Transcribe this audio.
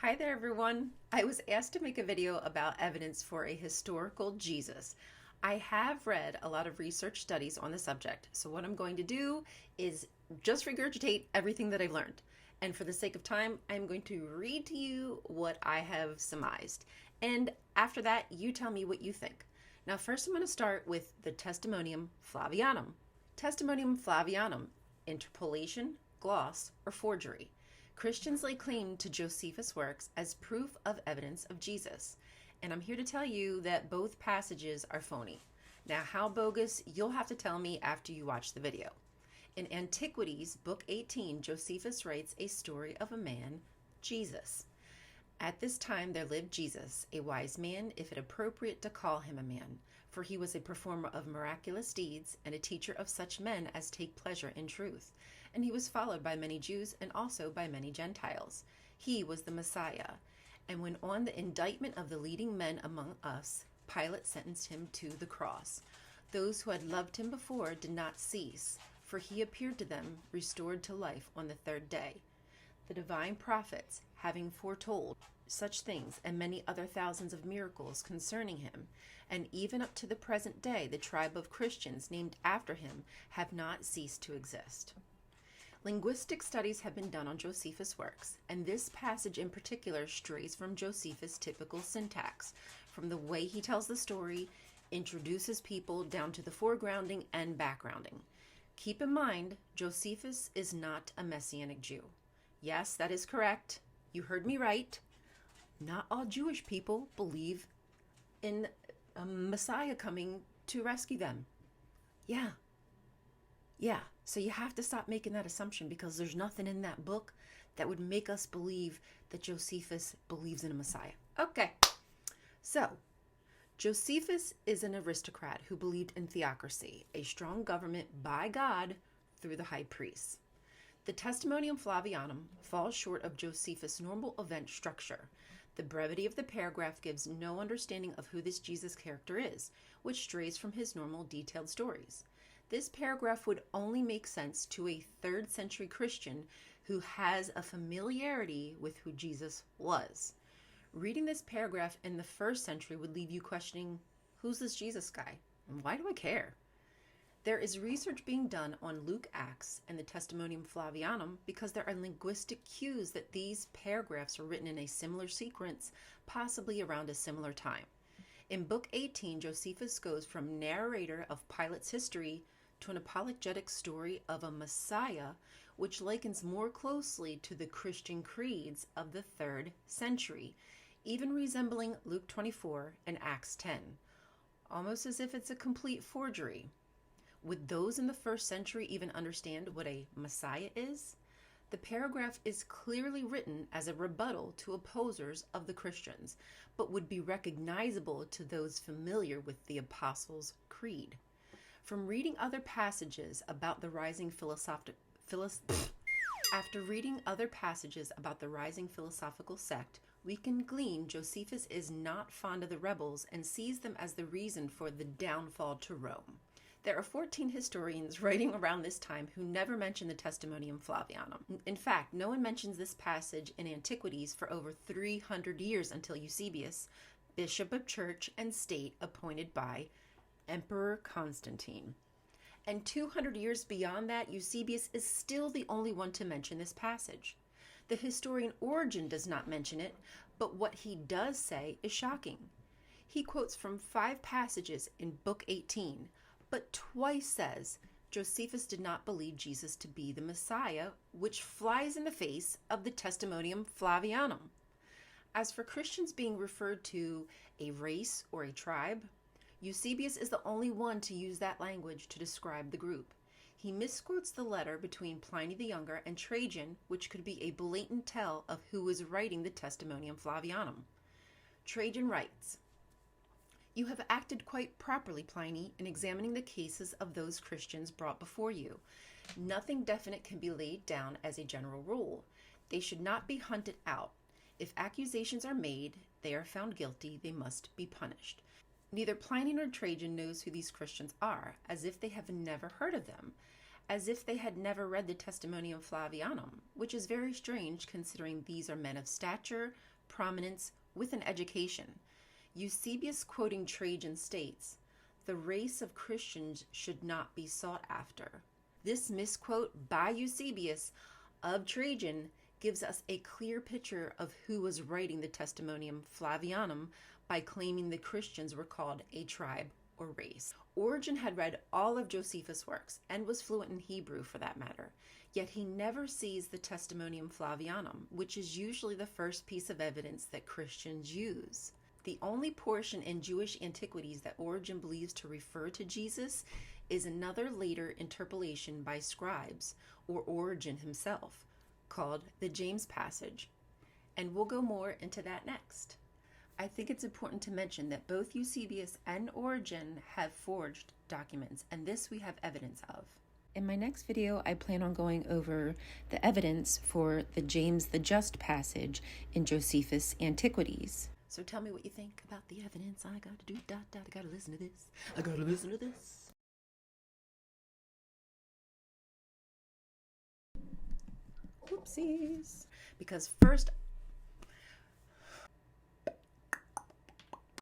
Hi there, everyone. I was asked to make a video about evidence for a historical Jesus. I have read a lot of research studies on the subject, so what I'm going to do is just regurgitate everything that I've learned. And for the sake of time, I'm going to read to you what I have surmised. And after that, you tell me what you think. Now, first I'm going to start with the Testimonium Flavianum. Testimonium Flavianum, interpolation, gloss, or forgery. Christians lay claim to Josephus' works as proof of evidence of Jesus. And I'm here to tell you that both passages are phony. Now, how bogus, you'll have to tell me after you watch the video. In Antiquities, Book 18, Josephus writes a story of a man, Jesus. At this time there lived Jesus, a wise man, if it appropriate to call him a man, for he was a performer of miraculous deeds and a teacher of such men as take pleasure in truth. And he was followed by many Jews and also by many Gentiles. He was the Messiah. And when on the indictment of the leading men among us, Pilate sentenced him to the cross. Those who had loved him before did not cease, for he appeared to them restored to life on the third day. The divine prophets, having foretold such things and many other thousands of miracles concerning him, and even up to the present day the tribe of Christians named after him have not ceased to exist. Linguistic studies have been done on Josephus' works, and this passage in particular strays from Josephus' typical syntax, from the way he tells the story, introduces people, down to the foregrounding and backgrounding. Keep in mind, Josephus is not a Messianic Jew. Yes, that is correct. You heard me right. Not all Jewish people believe in a Messiah coming to rescue them. Yeah. So you have to stop making that assumption, because there's nothing in that book that would make us believe that Josephus believes in a Messiah. Okay. So, Josephus is an aristocrat who believed in theocracy, a strong government by God through the high priests. The Testimonium Flavianum falls short of Josephus' normal event structure. The brevity of the paragraph gives no understanding of who this Jesus character is, which strays from his normal detailed stories. This paragraph would only make sense to a 3rd century Christian who has a familiarity with who Jesus was. Reading this paragraph in the 1st century would leave you questioning, who's this Jesus guy? And why do I care? There is research being done on Luke Acts and the Testimonium Flavianum because there are linguistic cues that these paragraphs are written in a similar sequence, possibly around a similar time. In Book 18, Josephus goes from narrator of Pilate's history to an apologetic story of a Messiah, which likens more closely to the Christian creeds of the 3rd century, even resembling Luke 24 and Acts 10, almost as if it's a complete forgery. Would those in the 1st century even understand what a Messiah is? The paragraph is clearly written as a rebuttal to opposers of the Christians, but would be recognizable to those familiar with the Apostles' Creed. From reading other passages about the rising After reading other passages about the rising philosophical sect, we can glean Josephus is not fond of the rebels and sees them as the reason for the downfall to Rome. There are 14 historians writing around this time who never mention the Testimonium Flavianum. In fact, no one mentions this passage in Antiquities for over 300 years until Eusebius, bishop of church and state appointed by Emperor Constantine. And 200 years beyond that, Eusebius is still the only one to mention this passage. The historian Origen does not mention it, but what he does say is shocking. He quotes from 5 passages in Book 18, but twice says Josephus did not believe Jesus to be the Messiah, which flies in the face of the Testimonium Flavianum. As for Christians being referred to a race or a tribe, Eusebius is the only one to use that language to describe the group. He misquotes the letter between Pliny the Younger and Trajan, which could be a blatant tell of who was writing the Testimonium Flavianum. Trajan writes, "You have acted quite properly, Pliny, in examining the cases of those Christians brought before you. Nothing definite can be laid down as a general rule. They should not be hunted out. If accusations are made, they are found guilty, they must be punished. Neither Pliny nor Trajan knows who these Christians are, as if they have never heard of them. as if they had never read the Testimonium Flavianum, which is very strange considering these are men of stature, prominence, with an education. Eusebius, quoting Trajan, states, "The race of Christians should not be sought after." This misquote by Eusebius of Trajan gives us a clear picture of who was writing the Testimonium Flavianum by claiming the Christians were called a tribe or race. Origen had read all of Josephus' works and was fluent in Hebrew for that matter, yet he never sees the Testimonium Flavianum, which is usually the first piece of evidence that Christians use. The only portion in Jewish Antiquities that Origen believes to refer to Jesus is another later interpolation by scribes, or Origen himself, called the James passage, and we'll go more into that next. I think it's important to mention that both Eusebius and Origen have forged documents, and this we have evidence of. In my next video, I plan on going over the evidence for the James the Just passage in Josephus Antiquities. So tell me what you think about the evidence. I gotta do ... I gotta listen to this. I gotta listen to this. Whoopsies. Because first,